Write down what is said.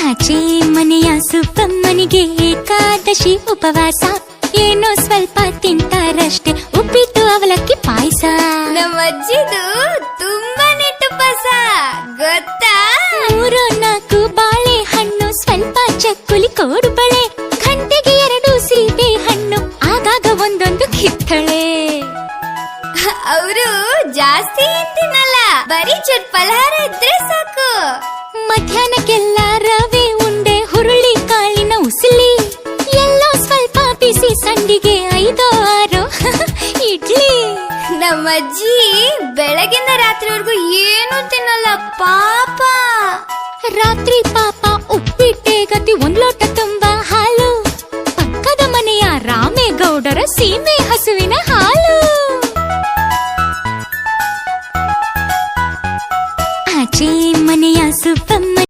ಆಚೆ ಮನೆಯ ಸುಬ್ಬಮ್ಮನಿಗೆ ಏಕಾದಶಿ ಉಪವಾಸ, ಏನೋ ಸ್ವಲ್ಪ ತಿಂತಾರಷ್ಟೇ ಉಪ್ಪಿಟ್ಟು ಅವಲಕ್ಕಿ ಪಾಯಸ. ನಮ್ಮ ಅಜ್ಜಿದು ತುಂಬಾ ನೆಟ್ಟುಪಸ ಗೊತ್ತಾ. 3-4 ಬಾಳೆಹಣ್ಣು, ಸ್ವಲ್ಪ ಚಕ್ಕುಲಿ ಕೋಡುಬಳೆ, ಗಂಟೆಗೆ 2 ಸೀಬೆ ಹಣ್ಣು, ಆಗಾಗ ಒಂದೊಂದು ಕಿತ್ತಳೆ. ಅವರು ಜಾಸ್ತಿ ತಿನ್ನಲ್ಲ, ಬರೀ ಚಟ್ ಫಲಹಾರ ಇದ್ರೆ ಸಾಕು. ಮಧ್ಯಾಹ್ನಕ್ಕೆಲ್ಲ ರವೆ ಉಂಡೆ, ಹುರುಳಿ ಕಾಳಿನ ಉಸಿಲಿ, ಎಲ್ಲೋ ಸ್ವಲ್ಪ ಬಿಸಿ ಸಂಡಿಗೆ, 5-6 ಇಡ್ಲಿ. ನಮ್ಮ ಅಜ್ಜಿ ಬೆಳಗಿಂದ ರಾತ್ರಿವರೆಗೂ ಏನು ತಿನ್ನಲ್ಲ ಪಾಪ. ರಾತ್ರಿ ಪಾಪ ಉಪ್ಪಿಟ್ಟೆ ಗತಿ, 1 ಲೋಟ ತುಂಬಾ ಹಾಲು, ಪಕ್ಕದ ಮನೆಯ ರಾಮೇಗೌಡರ ಸೀಮೆ ಹಸುವಿನ ಹಾಲು.